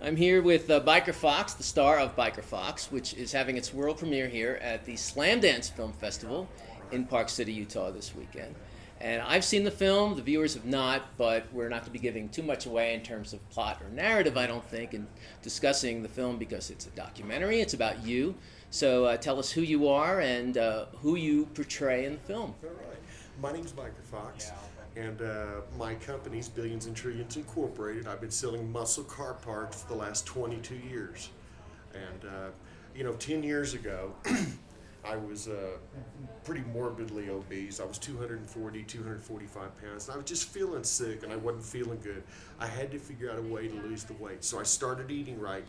I'm here with Biker Fox, the star of Biker Fox, which is having its world premiere here at the Slamdance Film Festival in Park City, Utah this weekend. And I've seen the film, the viewers have not, but we're not going to be giving too much away in terms of plot or narrative, I don't think, in discussing the film because it's a documentary, it's about you. So tell us who you are and who you portray in the film. All right. My name's Biker Fox, and my company's Billions and Trillions Incorporated. I've been selling muscle car parts for the last 22 years. And, 10 years ago, I was pretty morbidly obese. I was 240, 245 pounds, and I was just feeling sick, and I wasn't feeling good. I had to figure out a way to lose the weight, so I started eating right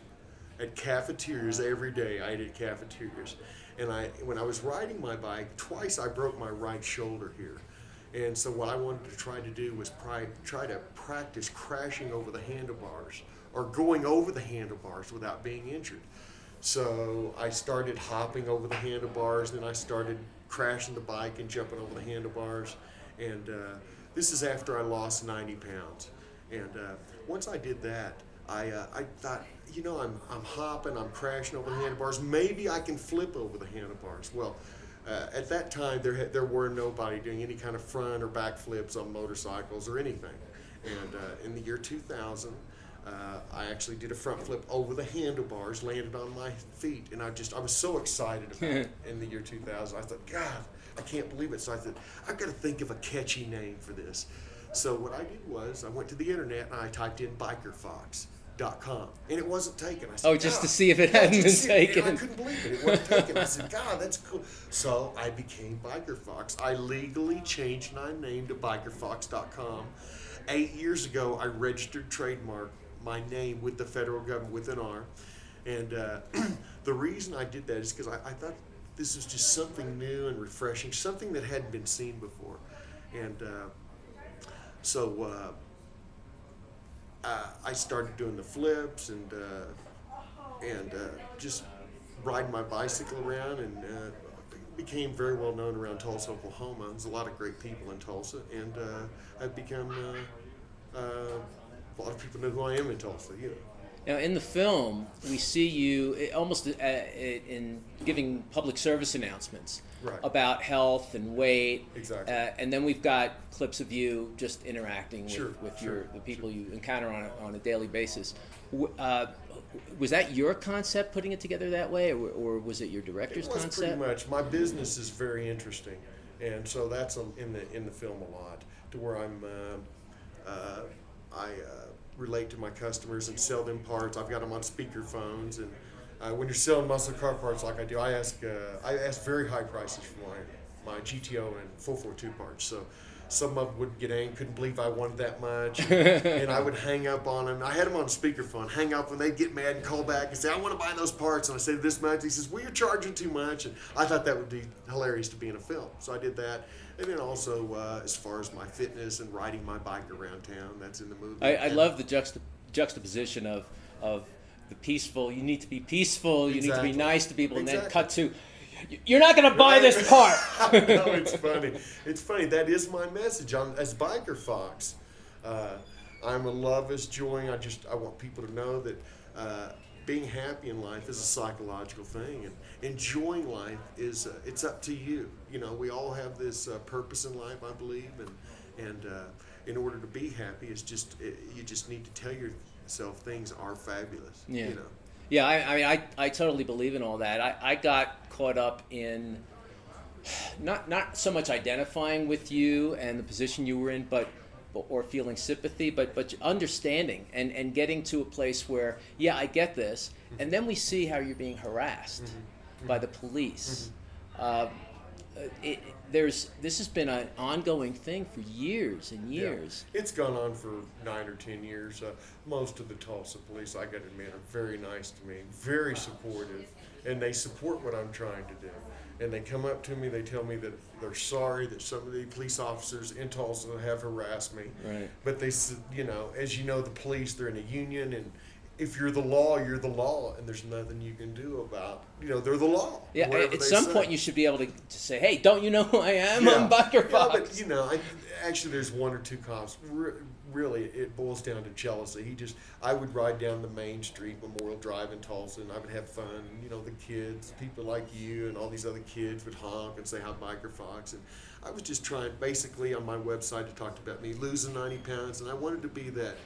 at cafeterias every day. I ate at cafeterias. And when I was riding my bike, twice I broke my right shoulder here. And so what I wanted to try to do was try to practice crashing over the handlebars or going over the handlebars without being injured. So I started hopping over the handlebars, then I started crashing the bike and jumping over the handlebars. And this is after I lost 90 pounds. And once I did that, I thought, I'm hopping, I'm crashing over the handlebars. Maybe I can flip over the handlebars. Well, at that time, there were nobody doing any kind of front or back flips on motorcycles or anything. And in the year 2000, I actually did a front flip over the handlebars, landed on my feet, and I was so excited about it in the year 2000. I thought, God, I can't believe it. So I thought, I've got to think of a catchy name for this. So what I did was I went to the internet and I typed in bikerfox.com, and it wasn't taken. I said, Just to see if it hadn't been taken. And I couldn't believe it. It wasn't taken. I said, God, that's cool. So I became Biker Fox. I legally changed my name to bikerfox.com. 8 years ago, I registered trademark my name with the federal government with an R. And the reason I did that is because I thought this was just something new and refreshing, something that hadn't been seen before. And so I started doing the flips and just riding my bicycle around, and became very well known around Tulsa, Oklahoma. There's a lot of great people in Tulsa, and I've become a lot of people know who I am in Tulsa. Now, in the film, we see you almost in giving public service announcements about health and weight. Exactly. And then we've got clips of you just interacting with the people you encounter on a daily basis. Was that your concept, putting it together that way, or was it your director's concept? Pretty much. My business is very interesting, and so that's in the film a lot, to where I relate to my customers and sell them parts. I've got them on speakerphones, and when you're selling muscle car parts like I do, I ask very high prices for my GTO and 442 parts. So some of them would get angry, couldn't believe I wanted that much, and I would hang up on them. I had them on speakerphone, hang up, and they'd get mad and call back and say, I want to buy those parts, and I said, this much. He says, well, you're charging too much, and I thought that would be hilarious to be in a film, so I did that. And then also, as far as my fitness and riding my bike around town, that's in the movie. I love the juxtaposition of the peaceful. You need to be peaceful. You need to be nice to people, and then cut to, you're not going to buy this part. No, it's funny. It's funny. That is my message. As Biker Fox, I'm a love is joy. I want people to know that being happy in life is a psychological thing, and enjoying life is it's up to you. We all have this purpose in life, I believe, and in order to be happy, you just need to tell yourself things are fabulous. Yeah. Yeah, I totally believe in all that. I got caught up in not so much identifying with you and the position you were in, or feeling sympathy, but understanding and getting to a place where, yeah, I get this, and then we see how you're being harassed by the police. This has been an ongoing thing for years and years. Yeah. It's gone on for 9 or 10 years. Most of the Tulsa police, I got to admit, are very nice to me, very supportive, and they support what I'm trying to do. And they come up to me, they tell me that they're sorry that some of the police officers in Tulsa have harassed me. Right. But they said, as you know, the police, they're in a union, if you're the law, you're the law, and there's nothing you can do about, they're the law. Yeah, whatever at they some say. point you should be able to say, hey, don't you know who I am? Yeah. I'm Biker Fox. Yeah, but actually, there's one or two cops. Really, it boils down to jealousy. I would ride down the main street, Memorial Drive in Tulsa, and I would have fun. And, the kids, people like you, and all these other kids would honk and say, "Hi, Biker Fox." And I was just trying, basically, on my website, to talk about me losing 90 pounds, and I wanted to be that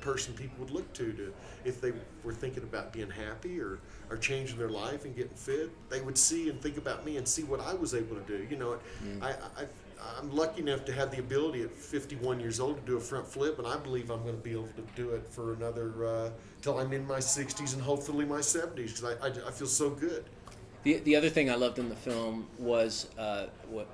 person people would look to if they were thinking about being happy or changing their life and getting fit. They would see and think about me and see what I was able to do. I'm lucky enough to have the ability at 51 years old to do a front flip, and I believe I'm going to be able to do it for another till I'm in my 60s and hopefully my 70s, because I feel so good. The other thing I loved in the film was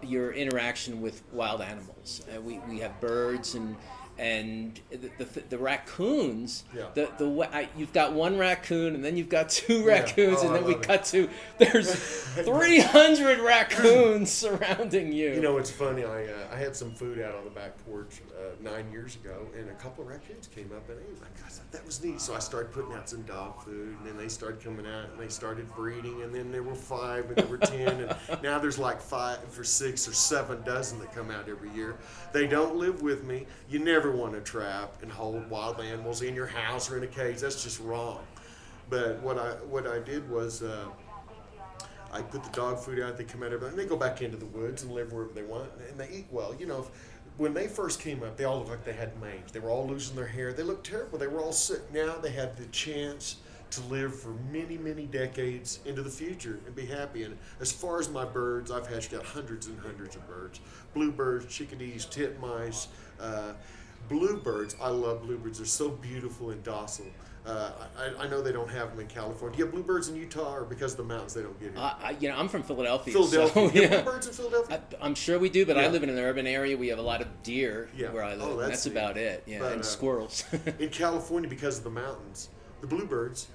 your interaction with wild animals. We have birds and the raccoons. Yeah. You've got one raccoon, and then you've got two raccoons, Oh, and then I we love it. cut to there's 300 raccoons surrounding you. It's funny. I had some food out on the back porch 9 years ago, and a couple of raccoons came up and ate. I thought that was neat. So I started putting out some dog food, and then they started coming out, and they started breeding, and then there were 5, and there were 10, and now there's like 5 or 6 or 7 dozen that come out every year. They don't live with me. You never want to trap and hold wild animals in your house or in a cage. That's just wrong. But what I did was I put the dog food out. They come out and they go back into the woods and live wherever they want, and they eat well. When they first came up, they all looked like they had mange. They were all losing their hair. They looked terrible. They were all sick. Now they have the chance to live for many, many decades into the future and be happy. And as far as my birds, I've hatched out hundreds and hundreds of birds. Bluebirds, chickadees, titmice, bluebirds. I love bluebirds. They're so beautiful and docile. I know they don't have them in California. Do you have bluebirds in Utah, or because of the mountains they don't get here? I'm from Philadelphia. Philadelphia. So, You have bluebirds in Philadelphia? I'm sure we do, but I Yeah. live in an urban area. We have a lot of deer Yeah. where I live. Oh, and that's that's neat. about it. Yeah, But, and squirrels. In California, because of the mountains, the bluebirds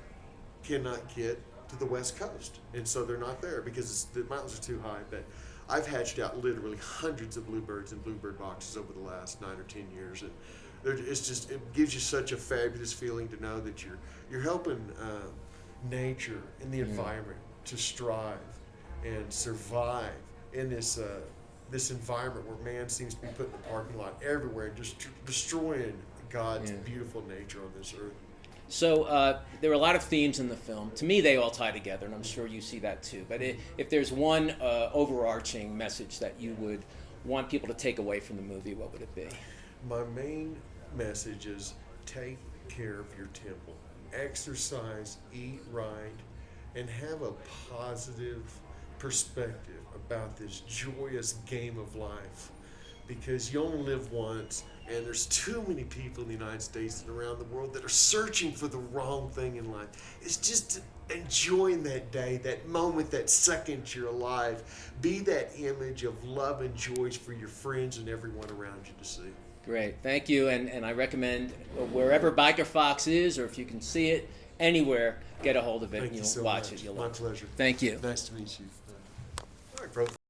cannot get to the west coast, and so they're not there because the mountains are too high. But I've hatched out literally hundreds of bluebirds in bluebird boxes over the last 9 or 10 years, and it gives you such a fabulous feeling to know that you're helping nature and the environment to strive and survive in this environment where man seems to be putting the parking lot everywhere and just destroying God's beautiful nature on this earth. So there were a lot of themes in the film. To me, they all tie together, and I'm sure you see that too. But if there's one overarching message that you would want people to take away from the movie, what would it be? My main message is take care of your temple. Exercise, eat right, and have a positive perspective about this joyous game of life. Because you only live once, and there's too many people in the United States and around the world that are searching for the wrong thing in life. It's just enjoying that day, that moment, that second you're alive. Be that image of love and joy for your friends and everyone around you to see. Great, thank you, and I recommend wherever Biker Fox is, or if you can see it anywhere, get a hold of it Thank and you you'll so watch much. it. You'll My love it. pleasure. Thank you. Nice to meet you. All right, brother.